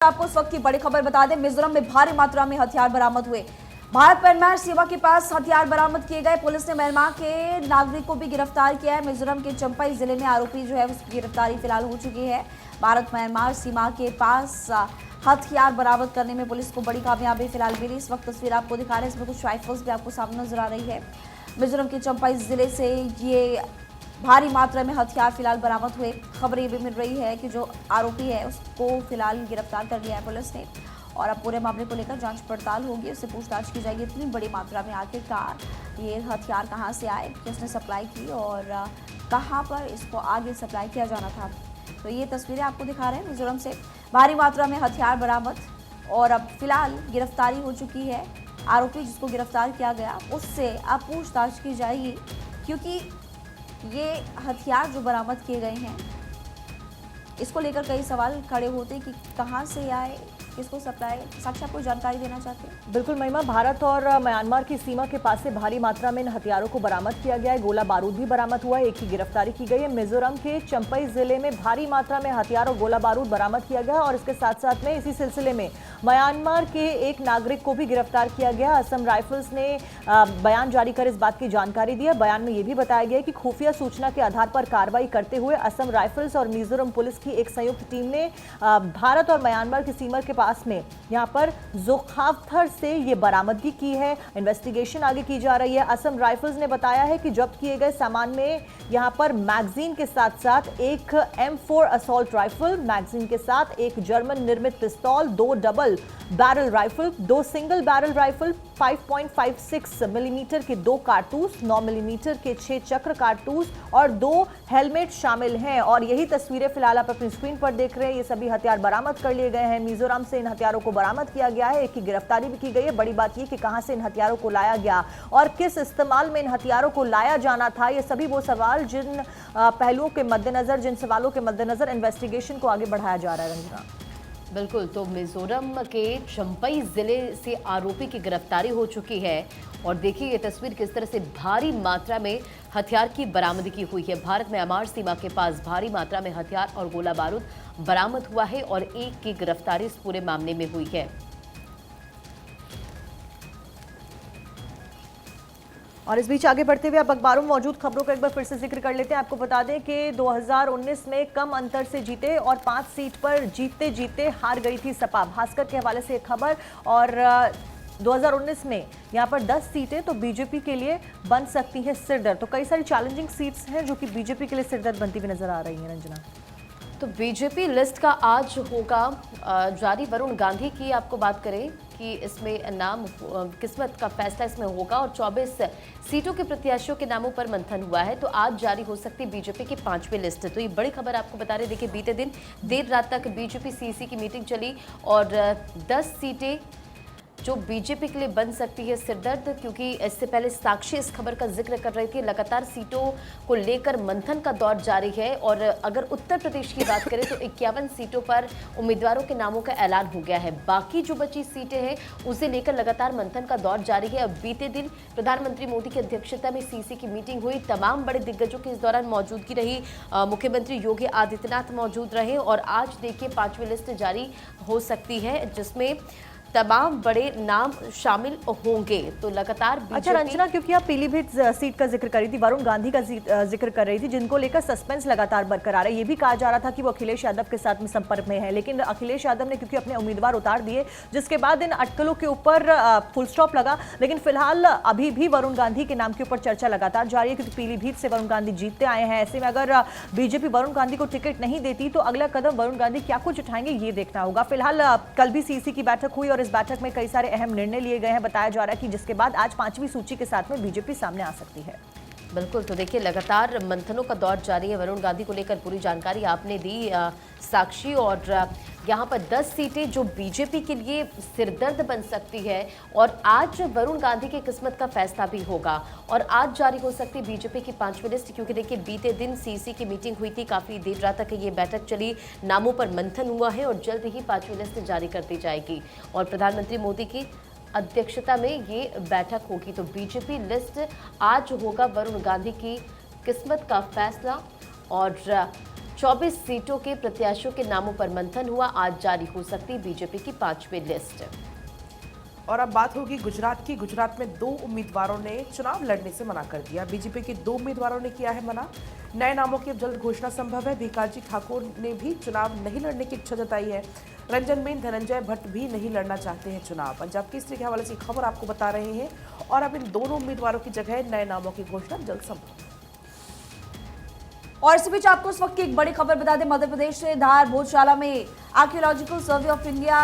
आपको इस वक्त की बड़ी खबर बता दें, मिजोरम में भारी मात्रा में हथियार बरामद हुए। भारत म्यांमार सीमा के पास हथियार बरामद किए गए। पुलिस ने म्यांमार के नागरिक को भी गिरफ्तार किया है। मिजोरम के चंपाई जिले में आरोपी जो है उसकी गिरफ्तारी फिलहाल हो चुकी है। भारत म्यांमार सीमा के पास हथियार बरामद करने में पुलिस को बड़ी कामयाबी फिलहाल मिली। इस वक्त तस्वीर आपको दिखा रहे हैं, इसमें कुछ राइफल्स भी आपको सामने नजर आ रही है। मिजोरम के चंपाई जिले से ये भारी मात्रा में हथियार फिलहाल बरामद हुए। खबर ये भी मिल रही है कि जो आरोपी है उसको फिलहाल गिरफ्तार कर लिया है पुलिस ने और अब पूरे मामले को लेकर जांच पड़ताल होगी, उससे पूछताछ की जाएगी। इतनी बड़ी मात्रा में आखिरकार ये हथियार कहां से आए, किसने सप्लाई की और कहां पर इसको आगे सप्लाई किया जाना था। तो ये तस्वीरें आपको दिखा रहे हैं मिजोरम से भारी मात्रा में हथियार बरामद और अब फिलहाल गिरफ्तारी हो चुकी है। आरोपी जिसको गिरफ्तार किया गया उससे अब पूछताछ की जाएगी, क्योंकि ये हथियार जो बरामद किए गए हैं इसको लेकर कई सवाल खड़े होते हैं कि कहां से आए, किसको सप्लाई। साक्षी आपको जानकारी देना चाहते हैं? बिल्कुल महिमा, भारत और म्यांमार की सीमा के पास से भारी मात्रा में इन हथियारों को बरामद किया गया है। गोला बारूद भी बरामद हुआ है, एक की गिरफ्तारी की गई है। मिजोरम के चंपाई जिले में भारी मात्रा में हथियार और गोला बारूद बरामद किया गया और इसके साथ साथ में इसी सिलसिले में म्यांमार के एक नागरिक को भी गिरफ्तार किया गया। असम राइफल्स ने बयान जारी कर इस बात की जानकारी दी है। बयान में यह भी बताया गया कि खुफिया सूचना के आधार पर कार्रवाई करते हुए असम राइफल्स और मिजोरम पुलिस की एक संयुक्त टीम ने भारत और म्यांमार की सीमा के पास में यहां पर जोखावथर से ये बरामदगी की है। इन्वेस्टिगेशन आगे की जा रही है। असम राइफल्स ने बताया है कि जब्त किए गए सामान में यहां पर मैगजीन के साथ साथ एक M4 असॉल्ट राइफल, मैगजीन के साथ एक जर्मन निर्मित पिस्तौल, 2 double barrel rifle, 2 single barrel rifle, 5.56 millimetre के 2 कारतूस, 9 मिलीमीटर के 6 चक्र कारतूस और 2 हेलमेट शामिल हैं। और यही तस्वीरें फिलहाल आप अपनी स्क्रीन पर देख रहे हैं। ये सभी हथियार बरामद कर लिए गए हैं। मिजोरम से इन हथियारों को बरामद किया गया है, एक की गिरफ्तारी भी की गई है। बड़ी बात यह कि कहां से इन हथियारों को लाया गया और किस इस्तेमाल में इन हथियारों को लाया जाना था, ये सभी वो सवाल जिन पहलुओं के मद्देनजर, जिन सवालों के मद्देनजर इन्वेस्टिगेशन को आगे बढ़ाया जा रहा है। रंजना, बिल्कुल, तो मिजोरम के चंपाई जिले से आरोपी की गिरफ्तारी हो चुकी है और देखिए ये तस्वीर किस तरह से भारी मात्रा में हथियार की बरामदगी हुई है। भारत म्यांमार सीमा के पास भारी मात्रा में हथियार और गोला बारूद बरामद हुआ है और एक की गिरफ्तारी इस पूरे मामले में हुई है। और इस बीच आगे बढ़ते हुए अब अखबारों में मौजूद खबरों का एक बार फिर से जिक्र कर लेते हैं। आपको बता दें कि 2019 में कम अंतर से जीते और 5 सीट पर जीतते जीतते हार गई थी सपा। भास्कर के हवाले से एक खबर। और 2019 में यहाँ पर 10 सीटें तो बीजेपी के लिए बन सकती हैं सिरदर्द। तो कई सारी चैलेंजिंग सीट्स हैं जो कि बीजेपी के लिए सिरदर्द बनती हुई नजर आ रही हैं। रंजना, तो बीजेपी लिस्ट का आज होगा जारी। वरुण गांधी की आपको बात करें कि इसमें नाम किस्मत का फैसला इसमें होगा और 24 सीटों के प्रत्याशियों के नामों पर मंथन हुआ है। तो आज जारी हो सकती है बीजेपी की 5वीं लिस्ट। तो ये बड़ी खबर आपको बता रहे। देखिए बीते दिन देर रात तक बीजेपी सीसी की मीटिंग चली और 10 सीटें जो बीजेपी के लिए बन सकती है सिरदर्द, क्योंकि इससे पहले साक्षी इस खबर का जिक्र कर रही थी। लगातार सीटों को लेकर मंथन का दौर जारी है और अगर उत्तर प्रदेश की बात करें तो 51 सीटों पर उम्मीदवारों के नामों का ऐलान हो गया है। बाकी जो बची सीटें हैं उसे लेकर लगातार मंथन का दौर जारी है। अब बीते दिन प्रधानमंत्री मोदी की अध्यक्षता में सीसी की मीटिंग हुई। तमाम बड़े दिग्गजों की इस दौरान मौजूदगी रही। मुख्यमंत्री योगी आदित्यनाथ मौजूद रहे और आज देखिए 5वीं लिस्ट जारी हो सकती है जिसमें तमाम बड़े नाम शामिल होंगे। तो लगातार अच्छा रंजना, क्योंकि आप पीलीभीत सीट का जिक्र कर रही थी, वरुण गांधी का जिक्र कर रही थी, जिनको लेकर सस्पेंस लगातार बरकरार है। ये भी कहा जा रहा था कि वो अखिलेश यादव के साथ में संपर्क में है, लेकिन अखिलेश यादव ने क्योंकि अपने उम्मीदवार उतार दिए, जिसके बाद इन अटकलों के ऊपर फुल स्टॉप लगा। लेकिन फिलहाल अभी भी वरुण गांधी के नाम के ऊपर चर्चा लगातार जारी है, क्योंकि पीलीभीत से वरुण गांधी जीतते आए हैं। ऐसे में अगर बीजेपी वरुण गांधी को टिकट नहीं देती तो अगला कदम वरुण गांधी क्या कुछ उठाएंगे ये देखना होगा। फिलहाल कल भी सीसी की बैठक हुई और इस बैठक में कई सारे अहम निर्णय लिए गए हैं। बताया जा रहा है कि जिसके बाद आज 5वीं सूची के साथ में बीजेपी सामने आ सकती है। बिल्कुल, तो देखिए लगातार मंथनों का दौर जारी है। वरुण गांधी को लेकर पूरी जानकारी आपने दी साक्षी। और यहाँ पर 10 सीटें जो बीजेपी के लिए सिरदर्द बन सकती है और आज वरुण गांधी की किस्मत का फैसला भी होगा और आज जारी हो सकती है बीजेपी की 5वीं लिस्ट, क्योंकि देखिए बीते दिन सीसी की मीटिंग हुई थी, काफ़ी देर रात तक ये बैठक चली, नामों पर मंथन हुआ है और जल्द ही 5वीं लिस्ट जारी कर दी जाएगी और प्रधानमंत्री मोदी की अध्यक्षता में ये बैठक होगी। तो बीजेपी लिस्ट आज होगा वरुण गांधी की किस्मत का फैसला और 24 सीटों के प्रत्याशियों के नामों पर मंथन हुआ। आज जारी हो सकती बीजेपी की 5वीं लिस्ट। और अब बात होगी गुजरात की। गुजरात में 2 उम्मीदवारों ने चुनाव लड़ने से मना कर दिया। बीजेपी के 2 उम्मीदवारों ने किया है मना। नए नामों की अब जल्द घोषणा संभव है। भिकाजी ठाकुर ने भी चुनाव नहीं लड़ने की इच्छा जताई है। रंजन बेन धनंजय भट्ट भी नहीं लड़ना चाहते हैं चुनाव। पंजाब केसरी के हवाले से खबर आपको बता रहे हैं। और अब इन दोनों उम्मीदवारों की जगह नए नामों की घोषणा जल्द संभव। और इसी बीच आपको इस वक्त की एक बड़ी खबर बता दें, मध्य प्रदेश से धार भोजशाला में आर्कियोलॉजिकल सर्वे ऑफ इंडिया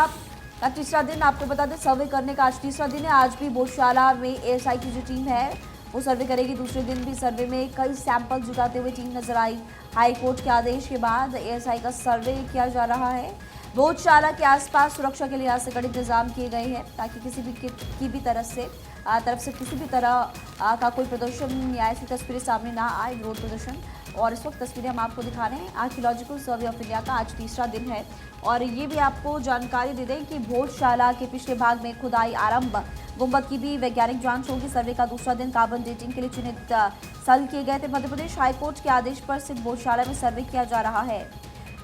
का तीसरा दिन। आपको बता दें सर्वे करने का आज तीसरा दिन है। आज भी भोजशाला में एएसआई की जो टीम है वो सर्वे करेगी। दूसरे दिन भी सर्वे में कई सैंपल जुटाते हुए टीम नजर आई। हाई कोर्ट के आदेश के बाद एएसआई का सर्वे किया जा रहा है। भोजशाला के आसपास सुरक्षा के लिहाज से कड़े इंतजाम किए गए हैं ताकि किसी भी की भी तरफ से किसी भी तरह का कोई प्रदर्शन या ऐसी तस्वीरें सामने ना आए, विरोध प्रदर्शन। और इस वक्त तस्वीरें हम आपको दिखा रहे हैं। आर्कियोलॉजिकल सर्वे ऑफ इंडिया का आज तीसरा दिन है। और ये भी आपको जानकारी दे दें कि भोजशाला के पिछले भाग में खुदाई आरंभ, गुंबद की भी वैज्ञानिक जांच होगी। सर्वे का दूसरा दिन कार्बन डेटिंग के लिए चिन्हित स्थल किए गए थे। मध्य प्रदेश हाईकोर्ट के आदेश पर स्थित भोजशाला में सर्वे किया जा रहा है।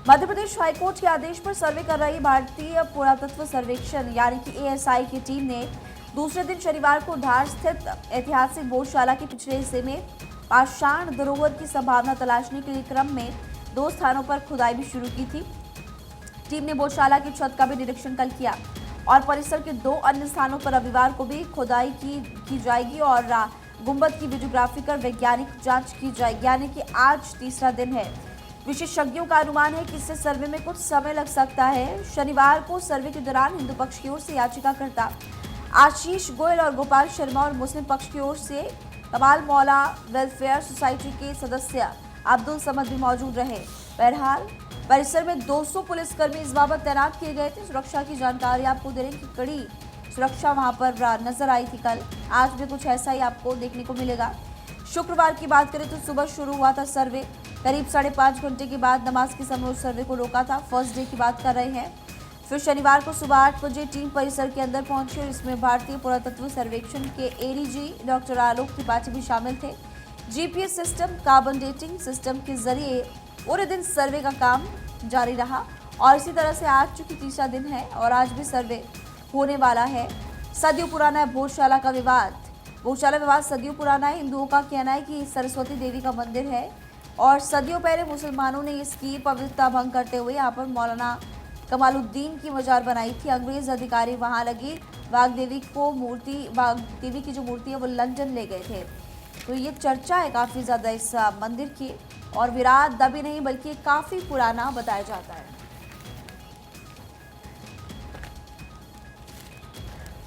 मध्य प्रदेश हाईकोर्ट के आदेश पर सर्वे कर रही भारतीय पुरातत्व सर्वेक्षण यानी कि एएसआई की टीम ने दूसरे दिन शनिवार को धार स्थित ऐतिहासिक भोजशाला के पिछले हिस्से में पाषाण धरोहर की संभावना तलाशने के क्रम में 2 स्थानों पर खुदाई भी शुरू की थी। टीम ने भोजशाला की छत का भी निरीक्षण कल किया और परिसर के 2 अन्य स्थानों पर रविवार को भी खुदाई की जाएगी और गुंबद की वीडियोग्राफिकल वैज्ञानिक जांच की जाएगी, यानी कि आज तीसरा दिन है। विशेषज्ञों का अनुमान है कि इससे सर्वे में कुछ समय लग सकता है। शनिवार को सर्वे के दौरान हिंदू पक्ष की ओर से याचिकाकर्ता आशीष गोयल और गोपाल शर्मा और मुस्लिम पक्ष की ओर से कमाल मौला वेलफेयर सोसाइटी के सदस्य अब्दुल समद भी मौजूद रहे। बहरहाल परिसर में 200 पुलिसकर्मी इस बाबत तैनात किए गए थे। सुरक्षा की जानकारी आपको दे रहे हैं कि कड़ी सुरक्षा वहां पर नजर आई थी कल। आज भी कुछ ऐसा ही आपको देखने को मिलेगा। शुक्रवार की बात करें तो सुबह शुरू हुआ था सर्वे। करीब 5.5 घंटे के बाद नमाज के समय उस सर्वे को रोका था। फर्स्ट डे की बात कर रहे हैं। फिर शनिवार को सुबह 8 बजे टीम परिसर के अंदर पहुंची और इसमें भारतीय पुरातत्व सर्वेक्षण के एडीजी डॉक्टर आलोक त्रिपाठी भी शामिल थे। GPS system, carbon dating system के जरिए पूरे दिन सर्वे का काम जारी रहा और इसी तरह से आज चूंकि तीसरा दिन है और आज भी सर्वे होने वाला है। सदियों पुराना है भोजशाला का विवाद। भोजशाला विवाद सदियों पुराना है। हिंदुओं का कहना है कि सरस्वती देवी का मंदिर है और सदियों पहले मुसलमानों ने इसकी पवित्रता भंग करते हुए यहाँ पर मौलाना कमालुद्दीन की मजार बनाई थी। अंग्रेज अधिकारी वहां लगी वाघ देवी की जो मूर्ति है वो लंदन ले गए थे। तो ये चर्चा है काफ़ी ज़्यादा इस मंदिर की और विराट दबी नहीं बल्कि काफ़ी पुराना बताया जाता है।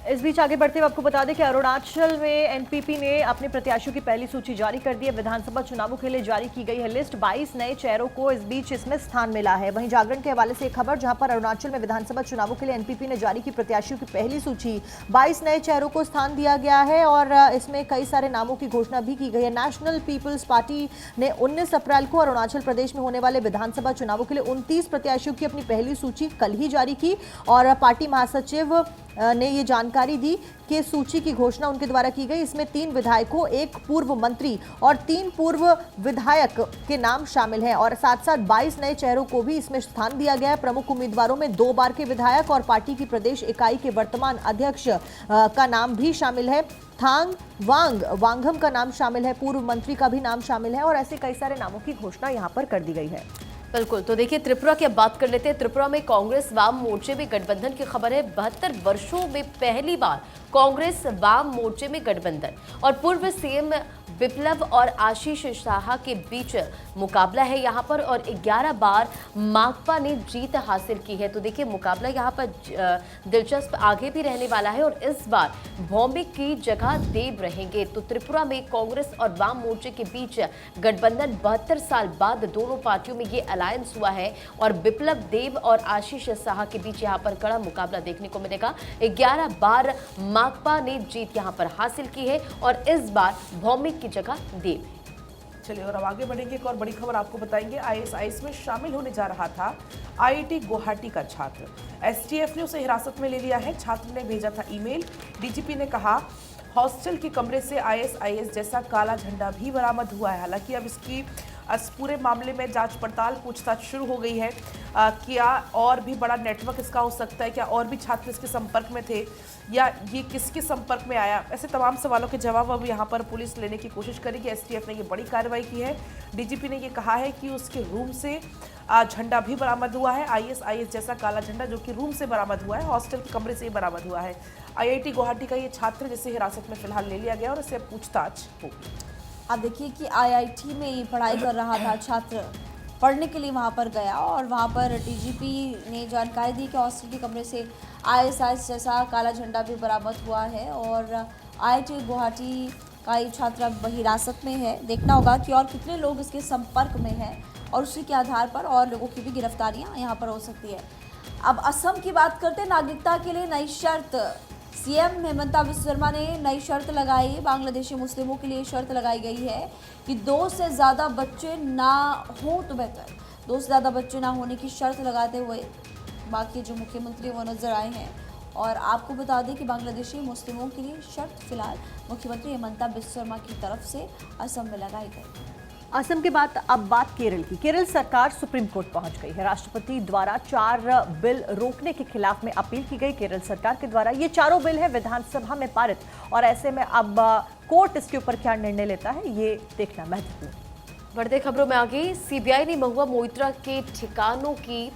इस बीच आगे बढ़ते हुए आपको बता दें कि अरुणाचल में एनपीपी ने अपने प्रत्याशियों की पहली सूची जारी कर दी है। विधानसभा चुनावों के लिए जारी की गई है लिस्ट। 22 नए चेहरों को इस बीच इसमें स्थान मिला है। वहीं जागरण के हवाले से एक खबर जहां पर अरुणाचल में विधानसभा चुनावों के लिए एनपीपी ने जारी की प्रत्याशियों की पहली सूची। 22 नए चेहरों को स्थान दिया गया है और इसमें कई सारे नामों की घोषणा भी की गई है। नेशनल पीपल्स पार्टी ने 19 अप्रैल को अरुणाचल प्रदेश में होने वाले विधानसभा चुनावों के लिए 29 प्रत्याशियों की अपनी पहली सूची कल ही जारी की और पार्टी महासचिव ने ये जानकारी दी कि सूची की घोषणा उनके द्वारा की गई। इसमें 3 विधायकों, 1 पूर्व मंत्री और 3 पूर्व विधायक के नाम शामिल हैं और साथ साथ 22 नए चेहरों को भी इसमें स्थान दिया गया है। प्रमुख उम्मीदवारों में 2 बार के विधायक और पार्टी की प्रदेश इकाई के वर्तमान अध्यक्ष का नाम भी शामिल है। थांग वांगहम का नाम शामिल है, पूर्व मंत्री का भी नाम शामिल है और ऐसे कई सारे नामों की घोषणा यहाँ पर कर दी गई है। बिल्कुल। तो देखिए त्रिपुरा की अब बात कर लेते हैं। त्रिपुरा में कांग्रेस वाम मोर्चे में गठबंधन की खबर है। 72 वर्षों में पहली बार कांग्रेस वाम मोर्चे में गठबंधन और पूर्व सीएम विप्लव और आशीष शाह के बीच मुकाबला है यहाँ पर और 11 बार माकपा ने जीत हासिल की है। तो देखिए मुकाबला यहाँ पर दिलचस्प आगे भी रहने वाला है और इस बार भौमिक की जगह देव रहेंगे। तो त्रिपुरा में कांग्रेस और वाम मोर्चे के बीच गठबंधन 72 साल बाद दोनों पार्टियों में ये अलायंस हुआ है और विप्लव देव और आशीष शाह के बीच यहाँ पर कड़ा मुकाबला देखने को मिलेगा। 11 बार माकपा ने जीत यहाँ पर हासिल की है और इस बार भौमिक की जगह देव। चलिए और अब आगे बढ़ेंगे। एक और बड़ी खबर आपको बताएंगे। आईएसआईएस में शामिल होने जा रहा था आईआईटी गुवाहाटी का छात्र। एसटीएफ ने उसे हिरासत में ले लिया है। छात्र ने भेजा था ईमेल। डीजीपी ने कहा हॉस्टल के कमरे से आईएसआईएस जैसा काला झंडा भी बरामद हुआ है। हालांकि अब इसकी इस पूरे मामले में जांच पड़ताल पूछताछ शुरू हो गई है। क्या और भी बड़ा नेटवर्क इसका हो सकता है? क्या और भी छात्र इसके संपर्क में थे या ये किसके संपर्क में आया? ऐसे तमाम सवालों के जवाब अब यहाँ पर पुलिस लेने की कोशिश करेगी। एसटीएफ ने ये बड़ी कार्रवाई की है। डीजीपी ने ये कहा है कि उसके रूम से झंडा भी बरामद हुआ है, आईएसआईएस जैसा काला झंडा, जो कि रूम से बरामद हुआ है, हॉस्टल के कमरे से बरामद हुआ है। आईआईटी गुवाहाटी का ये छात्र जिसे हिरासत में फिलहाल ले लिया गया और इससे पूछताछ होगी। आप देखिए कि आईआईटी में ये पढ़ाई कर रहा था छात्र, पढ़ने के लिए वहाँ पर गया और वहाँ पर डीजीपी ने जानकारी दी कि हॉस्टल के कमरे से आईएसआईएस जैसा काला झंडा भी बरामद हुआ है और आईआईटी गुवाहाटी का ये छात्र अब हिरासत में है। देखना होगा कि और कितने लोग इसके संपर्क में हैं और उसी के आधार पर और लोगों की भी गिरफ्तारियां यहाँ पर हो सकती है। अब असम की बात करते हैं। नागरिकता के लिए नई शर्त, सीएम हेमंता बिस्वा शर्मा ने नई शर्त लगाई। बांग्लादेशी मुस्लिमों के लिए शर्त लगाई गई है कि 2 से ज़्यादा बच्चे ना हो तो बेहतर। 2 से ज़्यादा बच्चे ना होने की शर्त लगाते हुए बाकी जो मुख्यमंत्री वो नजर आए हैं। और आपको बता दें कि बांग्लादेशी मुस्लिमों के लिए शर्त फिलहाल मुख्यमंत्री हेमंता बिस्वा शर्मा की तरफ से असम में लगाई गई। असम के बाद अब बात केरल की। केरल सरकार सुप्रीम कोर्ट पहुंच गई है। राष्ट्रपति द्वारा 4 बिल रोकने के खिलाफ में अपील की गई। केरल सरकार के द्वारा ये 4 बिल है विधानसभा में पारित और ऐसे में अब कोर्ट इसके ऊपर क्या निर्णय लेता है ये देखना महत्वपूर्ण। बढ़ते खबरों में आगे, सीबीआई ने महुआ मोइत्रा के ठिकानों की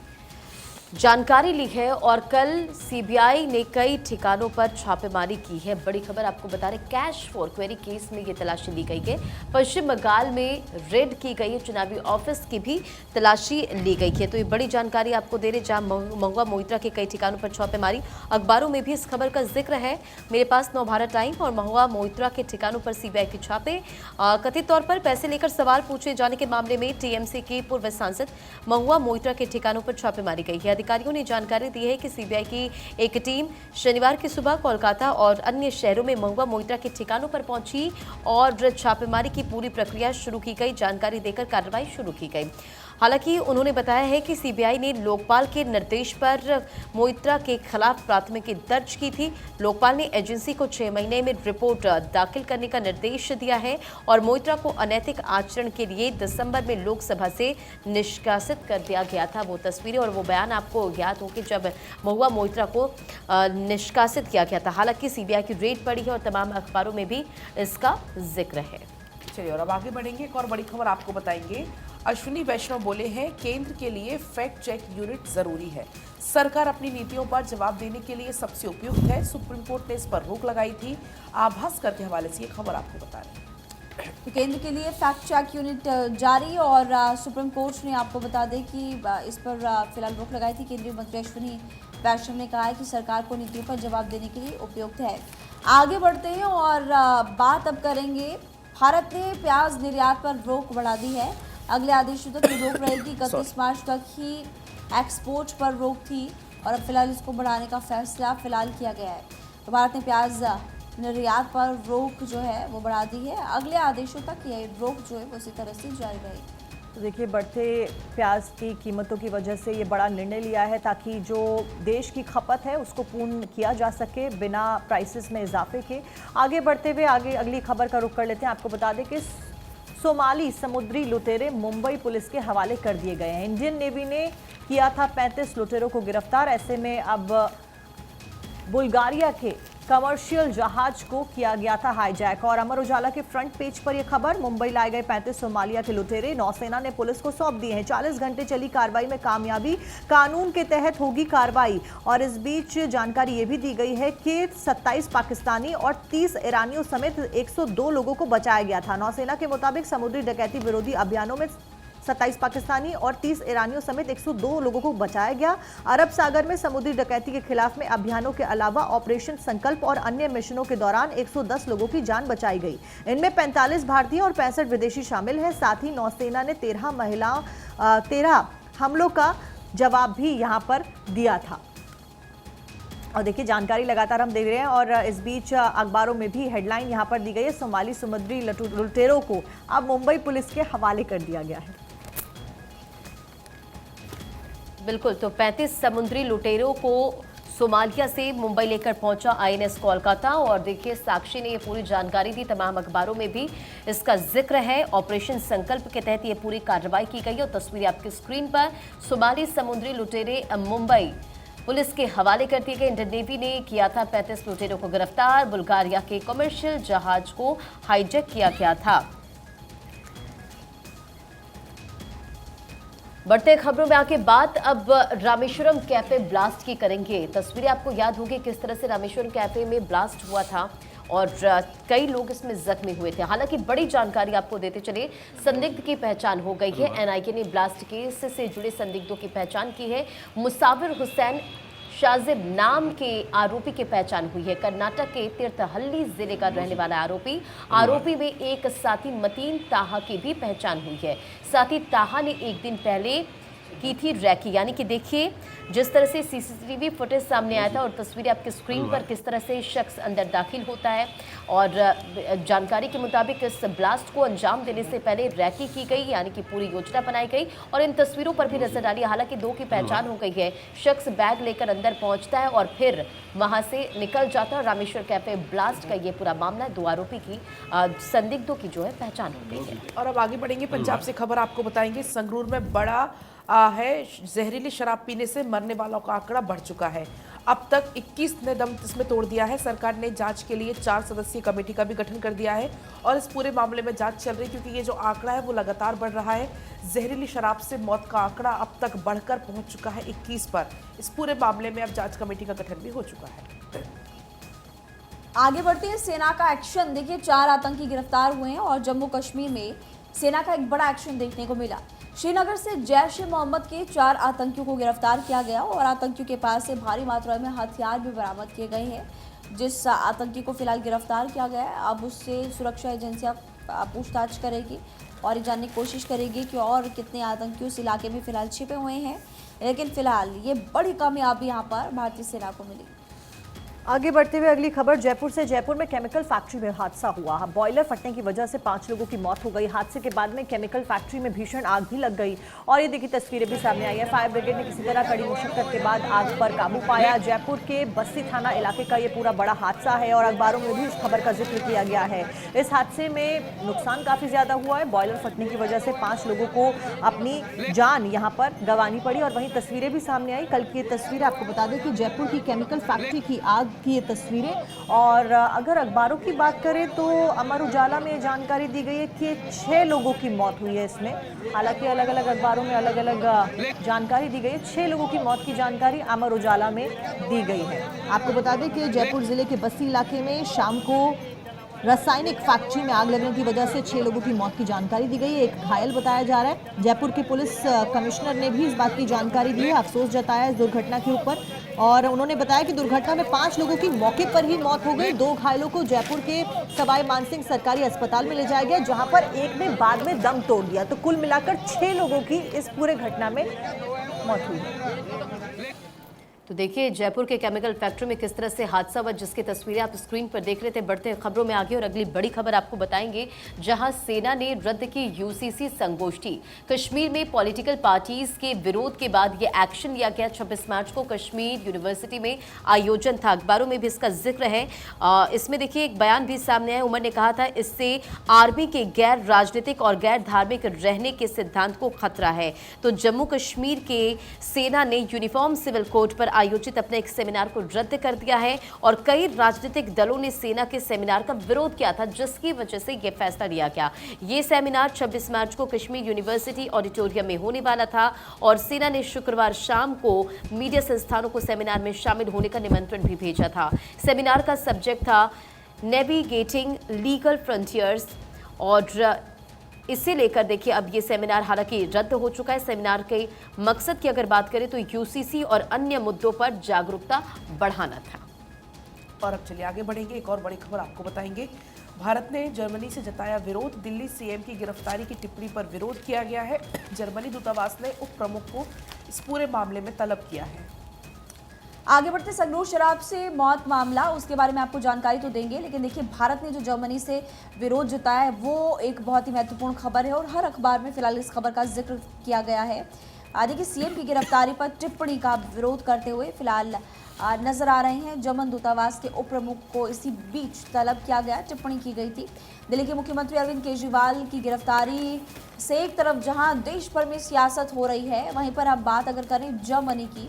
जानकारी ली है और कल सीबीआई ने कई ठिकानों पर छापेमारी की है। बड़ी खबर आपको बता रहे, कैश फॉर क्वेरी केस में ये तलाशी ली गई है। पश्चिम बंगाल में रेड की गई है, चुनावी ऑफिस की भी तलाशी ली गई है। तो ये बड़ी जानकारी आपको दे रहे, जहां महुआ मोइत्रा के कई ठिकानों पर छापेमारी। अखबारों में भी इस खबर का जिक्र है। मेरे पास नवभारत टाइम और महुआ मोइत्रा के ठिकानों पर सीबीआई के छापे। कथित तौर पर पैसे लेकर सवाल पूछे जाने के मामले में टीएमसी के पूर्व सांसद महुआ मोइत्रा के ठिकानों पर छापेमारी गई है। अधिकारियों ने जानकारी दी है कि सीबीआई की एक टीम शनिवार की सुबह कोलकाता और अन्य शहरों में महुआ मोइत्रा के ठिकानों पर पहुंची और छापेमारी की पूरी प्रक्रिया शुरू की गई। जानकारी देकर कार्रवाई शुरू की गई। हालांकि उन्होंने बताया है कि सीबीआई ने लोकपाल के निर्देश पर मोइत्रा के खिलाफ प्राथमिकी दर्ज की थी। लोकपाल ने एजेंसी को 6 महीने में रिपोर्ट दाखिल करने का निर्देश दिया है और मोइत्रा को अनैतिक आचरण के लिए दिसंबर में लोकसभा से निष्कासित कर दिया गया था। वो तस्वीरें और वो बयान आपको याद हो कि जब महुआ मोइत्रा को निष्कासित किया गया था। हालांकि सीबीआई की रेड पड़ी है और तमाम अखबारों में भी इसका जिक्र है। चलिए और अब आगे बढ़ेंगे। एक और बड़ी खबर आपको बताएंगे। अश्विनी वैष्णव बोले हैं, केंद्र के लिए फैक्ट चेक यूनिट जरूरी है। सरकार अपनी नीतियों पर जवाब देने के लिए सबसे उपयुक्त है। सुप्रीम कोर्ट ने इस पर रोक लगाई थी। आभास्कर के हवाले से ये खबर आपको बता रहे हैं। तो केंद्र के लिए फैक्ट चेक यूनिट जारी और सुप्रीम कोर्ट ने आपको बता दें कि इस पर फिलहाल रोक लगाई थी। केंद्रीय मंत्री अश्विनी वैष्णव ने कहा है कि सरकार को नीतियों पर जवाब देने के लिए उपयुक्त है। आगे बढ़ते हैं और बात अब करेंगे। भारत ने प्याज निर्यात पर रोक बढ़ा दी है। अगले आदेशों तक ये रोक रहेगी। 31 मार्च तक ही एक्सपोर्ट पर रोक थी और अब फिलहाल इसको बढ़ाने का फैसला फिलहाल किया गया है। तो भारत ने प्याज निर्यात पर रोक जो है वो बढ़ा दी है। अगले आदेशों तक ये रोक जो है वो उसी तरह से जारी रहेगी। तो देखिए, बढ़ते प्याज की कीमतों की वजह से ये बड़ा निर्णय लिया है ताकि जो देश की खपत है उसको पूर्ण किया जा सके बिना प्राइसेस में इजाफे के। आगे बढ़ते हुए आगे अगली खबर का रुख कर लेते हैं। आपको बता दें कि सोमाली समुद्री लुटेरे मुंबई पुलिस के हवाले कर दिए गए हैं। इंडियन नेवी ने किया था 35 लुटेरों को गिरफ्तार। ऐसे में अब बुल्गारिया के कमर्शियल जहाज को किया गया था हाईजैक। और अमर उजाला के फ्रंट पेज पर यह खबर, मुंबई लाए गए 35 सोमालिया के लुटेरे नौसेना ने पुलिस को सौंप दिए हैं। 40 घंटे चली कार्रवाई में कामयाबी, कानून के तहत होगी कार्रवाई। और इस बीच जानकारी ये भी दी गई है कि 27 पाकिस्तानी और 30 ईरानियों समेत 102 लोगों को बचाया गया था। नौसेना के मुताबिक समुद्री डकैती विरोधी अभियानों में 27 पाकिस्तानी और 30 ईरानियों समेत 102 लोगों को बचाया गया। अरब सागर में समुद्री डकैती के खिलाफ में अभियानों के अलावा ऑपरेशन संकल्प और अन्य मिशनों के दौरान 110 लोगों की जान बचाई गई। इनमें 45 भारतीय और 65 विदेशी शामिल हैं। साथ ही नौसेना ने 13 हमलों का जवाब भी यहां पर दिया था। और देखिए, जानकारी लगातार हम देख रहे हैं और इस बीच अखबारों में भी हेडलाइन यहां पर दी गई है, सोमाली समुद्री लुटेरों को अब मुंबई पुलिस के हवाले कर दिया गया है। बिल्कुल, तो 35 समुद्री लुटेरों को सोमालिया से मुंबई लेकर पहुंचा आईएनएस कोलकाता। और देखिए साक्षी ने ये पूरी जानकारी दी, तमाम अखबारों में भी इसका जिक्र है। ऑपरेशन संकल्प के तहत ये पूरी कार्रवाई की गई और तस्वीरें आपकी स्क्रीन पर। सोमाली समुद्री लुटेरे मुंबई पुलिस के हवाले कर दिए गए। इंडियन नेवी ने किया था 35 लुटेरों को गिरफ्तार। बुल्गारिया के कमर्शियल जहाज को हाईजैक किया गया था। बढ़ते खबरों में आके बात अब रामेश्वरम कैफे ब्लास्ट की करेंगे। तस्वीरें आपको याद होगी किस तरह से रामेश्वरम कैफे में ब्लास्ट हुआ था और कई लोग इसमें जख्मी हुए थे। हालांकि बड़ी जानकारी आपको देते चले, संदिग्ध की पहचान हो गई है। एनआईए ने ब्लास्ट केस से जुड़े संदिग्धों की पहचान की है। मुसाविर हुसैन शाजिब नाम के आरोपी की पहचान हुई है। कर्नाटक के तीर्थहल्ली जिले का रहने वाला आरोपी में एक साथी मतीन ताहा की भी पहचान हुई है। साथी ताहा ने एक दिन पहले की थी रैकी, यानी कि देखिए जिस तरह से सीसीटीवी फुटेज सामने आया था और तस्वीरें आपकी स्क्रीन पर किस तरह से शख्स अंदर दाखिल होता है। और जानकारी के मुताबिक इस ब्लास्ट को अंजाम देने से पहले रैकी की गई, यानी कि पूरी योजना बनाई गई और इन तस्वीरों पर भी नजर डाली। हालांकि दो की पहचान हो गई है। शख्स बैग लेकर अंदर पहुंचता है और फिर वहां से निकल जाता है। रामेश्वर कैफे ब्लास्ट का ये पूरा मामला, दो आरोपी की संदिग्धों की जो है पहचान हो गई है। और अब आगे बढ़ेंगे, पंजाब से खबर आपको बताएंगे। संगरूर में बड़ा है जहरीली शराब पीने से मरने वालों का आंकड़ा बढ़ चुका है। अब तक 21 ने दम इसमें तोड़ दिया है। सरकार ने जांच के लिए 4 सदस्यीय कमेटी का भी गठन कर दिया है और इस पूरे मामले में जांच चल रही है, क्योंकि ये जो आंकड़ा है वो लगातार बढ़ रहा है। जहरीली शराब से मौत का आंकड़ा अब तक बढ़कर पहुंच चुका है 21 पर। इस पूरे मामले में अब जांच कमेटी का गठन भी हो चुका है। आगे बढ़ते हैं, सेना का एक्शन देखिए। 4 आतंकी गिरफ्तार हुए हैं और जम्मू कश्मीर में सेना का एक बड़ा एक्शन देखने को मिला। श्रीनगर से जैश ए मोहम्मद के 4 आतंकियों को गिरफ्तार किया गया और आतंकियों के पास से भारी मात्रा में हथियार भी बरामद किए गए हैं। जिस आतंकी को फिलहाल गिरफ्तार किया गया है, अब उससे सुरक्षा एजेंसियां पूछताछ करेगी और ये जानने की कोशिश करेगी कि और कितने आतंकी उस इलाके में फिलहाल छिपे हुए हैं। लेकिन फिलहाल ये बड़ी कामयाबी यहाँ पर भारतीय सेना को मिली। आगे बढ़ते हुए अगली खबर जयपुर से। जयपुर में केमिकल फैक्ट्री में हादसा हुआ। बॉयलर फटने की वजह से 5 लोगों की मौत हो गई। हादसे के बाद में केमिकल फैक्ट्री में भीषण आग भी लग गई और ये देखिए तस्वीरें भी सामने आई है। फायर ब्रिगेड ने किसी तरह कड़ी मुशक्कत के बाद आग पर काबू पाया। जयपुर के बस्ती थाना इलाके का ये पूरा बड़ा हादसा है और अखबारों में भी इस खबर का जिक्र किया गया है। इस हादसे में नुकसान काफी ज्यादा हुआ है। बॉयलर फटने की वजह से 5 लोगों को अपनी जान यहाँ पर गंवानी पड़ी और वहीं तस्वीरें भी सामने आई। कल की ये तस्वीरें आपको बता दें कि जयपुर की केमिकल फैक्ट्री की आग की ये तस्वीरें। और अगर अखबारों की बात करें तो अमर उजाला में जानकारी दी गई है कि 6 लोगों की मौत हुई है इसमें। हालांकि अलग अलग अखबारों में अलग अलग जानकारी दी गई है। 6 लोगों की मौत की जानकारी अमर उजाला में दी गई है। आपको बता दें कि जयपुर जिले के बस्ती इलाके में शाम को रासायनिक फैक्ट्री में आग लगने की वजह से 6 लोगों की मौत की जानकारी दी गई है। एक घायल बताया जा रहा है। जयपुर के पुलिस कमिश्नर ने भी इस बात की जानकारी दी है, अफसोस जताया इस दुर्घटना के ऊपर और उन्होंने बताया कि दुर्घटना में 5 लोगों की मौके पर ही मौत हो गई। 2 घायलों को जयपुर के सवाई मानसिंह सरकारी अस्पताल में ले जाया गया, जहां पर एक ने बाद में दम तोड़ दिया। तो कुल मिलाकर 6 लोगों की इस पूरे घटना में मौत हुई है। तो देखिए जयपुर के केमिकल फैक्ट्री में किस तरह से हादसा हुआ, जिसकी तस्वीरें आप स्क्रीन पर देख रहे थे। बढ़ते खबरों में आगे और अगली बड़ी खबर आपको बताएंगे, जहां सेना ने रद्द की यूसीसी संगोष्ठी। कश्मीर में पॉलिटिकल पार्टीज के विरोध के बाद ये एक्शन लिया गया। 26 मार्च को कश्मीर यूनिवर्सिटी में आयोजन था। अखबारों में भी इसका जिक्र है। इसमें देखिए एक बयान भी सामने आया। उमर ने कहा था इससे आर्मी के गैर राजनीतिक और गैर धार्मिक रहने के सिद्धांत को खतरा है। तो जम्मू कश्मीर के सेना ने यूनिफॉर्म सिविल कोड पर आयोजित अपने एक सेमिनार को रद्द कर दिया है और कई राजनीतिक दलों ने सेना के सेमिनार का विरोध किया था, जिसकी वजह से यह फैसला लिया गया। ये सेमिनार 26 मार्च को कश्मीर यूनिवर्सिटी ऑडिटोरियम में होने वाला था और सेना ने शुक्रवार शाम को मीडिया संस्थानों को सेमिनार में शामिल होने का निमंत्रण भी भेजा था। सेमिनार का सब्जेक्ट था नेविगेटिंग लीगल फ्रंटियर्स और इसे लेकर देखिए अब ये सेमिनार हालांकि रद्द हो चुका है। सेमिनार के मकसद की अगर बात करें तो यूसीसी और अन्य मुद्दों पर जागरूकता बढ़ाना था। और अब चलिए आगे बढ़ेंगे, एक और बड़ी खबर आपको बताएंगे। भारत ने जर्मनी से जताया विरोध। दिल्ली सीएम की गिरफ्तारी की टिप्पणी पर विरोध किया गया है। जर्मनी दूतावास ने उप प्रमुख को इस पूरे मामले में तलब किया है। आगे बढ़ते संगरूर शराब से मौत मामला, उसके बारे में आपको जानकारी तो देंगे, लेकिन देखिए भारत ने जो जर्मनी से विरोध जताया है वो एक बहुत ही महत्वपूर्ण खबर है और हर अखबार में फिलहाल इस खबर का जिक्र किया गया है। देखिए सीएम की गिरफ्तारी पर टिप्पणी का विरोध करते हुए फिलहाल नजर आ रहे हैं। जर्मन दूतावास के उप प्रमुख को इसी बीच तलब किया गया, टिप्पणी की गई थी। दिल्ली के मुख्यमंत्री अरविंद केजरीवाल की गिरफ्तारी से एक तरफ जहां देश भर में सियासत हो रही है, वहीं पर अब बात अगर करें जर्मनी की,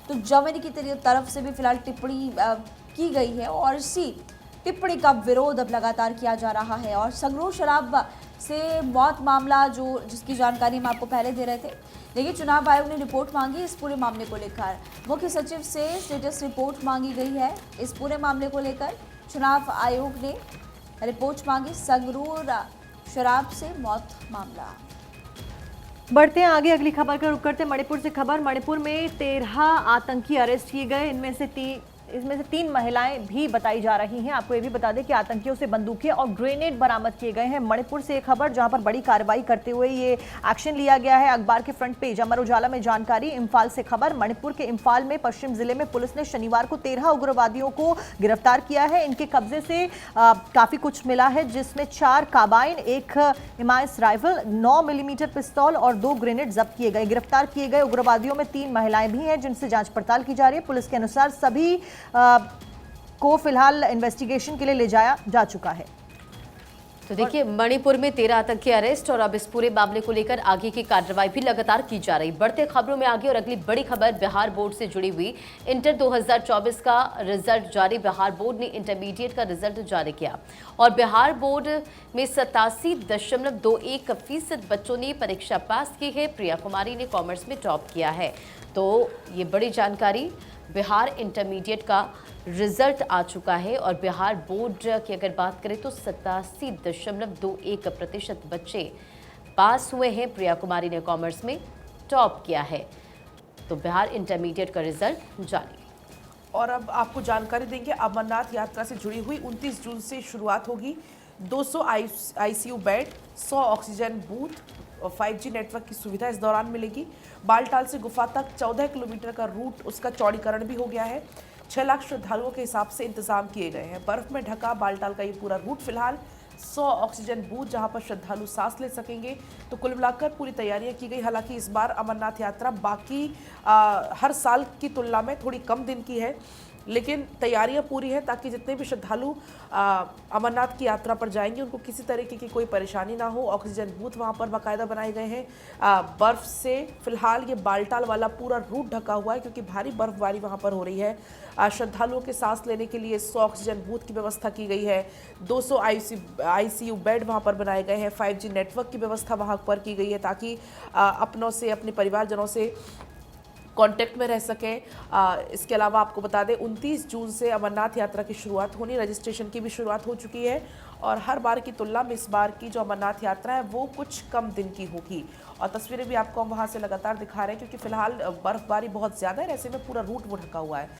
तो जर्मनी की तरफ से भी फिलहाल टिप्पणी की गई है और इसी टिप्पणी का विरोध अब लगातार किया जा रहा है। और संगरोध शराब से मौत मामला जिसकी जानकारी हम आपको पहले दे रहे थे, देखिए चुनाव आयोग ने रिपोर्ट मांगी इस पूरे मामले को लेकर। मुख्य सचिव से स्टेटस रिपोर्ट मांगी गई है इस पूरे मामले को लेकर। चुनाव आयोग ने रिपोर्ट मांगी संगरोध शराब से मौत मामला। बढ़ते हैं आगे, अगली खबर का रुख करते हैं मणिपुर से। खबर, मणिपुर में 13 आतंकी अरेस्ट किए गए। इसमें से 3 महिलाएं भी बताई जा रही हैं। आपको ये भी बता दें कि आतंकियों से बंदूकें और ग्रेनेड बरामद किए गए हैं। मणिपुर से एक खबर जहां पर बड़ी कार्रवाई करते हुए ये एक्शन लिया गया है। अखबार के फ्रंट पेज अमर उजाला में जानकारी। इम्फाल से खबर, मणिपुर के इम्फाल में पश्चिम जिले में पुलिस ने शनिवार को 13 उग्रवादियों को गिरफ्तार किया है। इनके कब्जे से काफी कुछ मिला है, जिसमें 4 कार्बाइन, 1 एमआईएस राइफल, 9 मिलीमीटर पिस्तौल और 2 ग्रेनेड जब्त किए गए। गिरफ्तार किए गए उग्रवादियों में 3 महिलाएं भी हैं, जिनसे जांच पड़ताल की जा रही है। पुलिस के अनुसार सभी को फिलहाल इन्वेस्टिगेशन के लिए ले जाया जा चुका है। तो देखिए, मणिपुर में 13 आतंकी अरेस्ट और अब इस पूरे मामले को लेकर आगे की कार्रवाई भी लगातार की जा रही। बढ़ते खबरों में आगे और अगली बड़ी खबर बिहार बोर्ड से जुड़ी हुई। इंटर 2024 का रिजल्ट जारी। बिहार बोर्ड ने इंटरमीडिएट का रिजल्ट जारी किया और बिहार बोर्ड में 87.21% बच्चों ने परीक्षा पास की है। प्रिया कुमारी ने कॉमर्स में टॉप किया है। तो ये बड़ी जानकारी, बिहार इंटरमीडिएट का रिजल्ट आ चुका है और बिहार बोर्ड की अगर बात करें तो 87.21% बच्चे पास हुए हैं। प्रिया कुमारी ने कॉमर्स में टॉप किया है। तो बिहार इंटरमीडिएट का रिजल्ट जारी। और अब आपको जानकारी देंगे अमरनाथ यात्रा से जुड़ी हुई। 29 जून से शुरुआत होगी। 200 आईसीयू बेड, 100 ऑक्सीजन बूथ और 5G नेटवर्क की सुविधा इस दौरान मिलेगी। बालटाल से गुफा तक 14 किलोमीटर का रूट, उसका चौड़ीकरण भी हो गया है। 6 लाख श्रद्धालुओं के हिसाब से इंतजाम किए गए हैं। बर्फ में ढका बालटाल का ये पूरा रूट फिलहाल। 100 ऑक्सीजन बूथ जहां पर श्रद्धालु सांस ले सकेंगे। तो कुल मिलाकर पूरी तैयारियां की गई। हालांकि इस बार अमरनाथ यात्रा बाकी हर साल की तुलना में थोड़ी कम दिन की है, लेकिन तैयारियां पूरी हैं ताकि जितने भी श्रद्धालु अमरनाथ की यात्रा पर जाएंगे उनको किसी तरीके की कोई परेशानी ना हो। ऑक्सीजन बूथ वहां पर बाकायदा बनाए गए हैं। बर्फ से फिलहाल ये बालटाल वाला पूरा रूट ढका हुआ है क्योंकि भारी बर्फबारी वहां पर हो रही है। श्रद्धालुओं के सांस लेने के लिए 100 ऑक्सीजन बूथ की व्यवस्था की गई है। 200 आईसीयू बेड वहां पर बनाए गए हैं। 5G नेटवर्क की व्यवस्था वहां पर की गई है ताकि अपनों से, अपने परिवारजनों से कांटेक्ट में रह सकें। इसके अलावा आपको बता दें 29 जून से अमरनाथ यात्रा की शुरुआत होनी, रजिस्ट्रेशन की भी शुरुआत हो चुकी है और हर बार की तुलना में इस बार की जो अमरनाथ यात्रा है वो कुछ कम दिन की होगी। और तस्वीरें भी आपको हम वहाँ से लगातार दिखा रहे हैं क्योंकि फिलहाल बर्फबारी बहुत ज़्यादा है, ऐसे में पूरा रूट वो ढका हुआ है।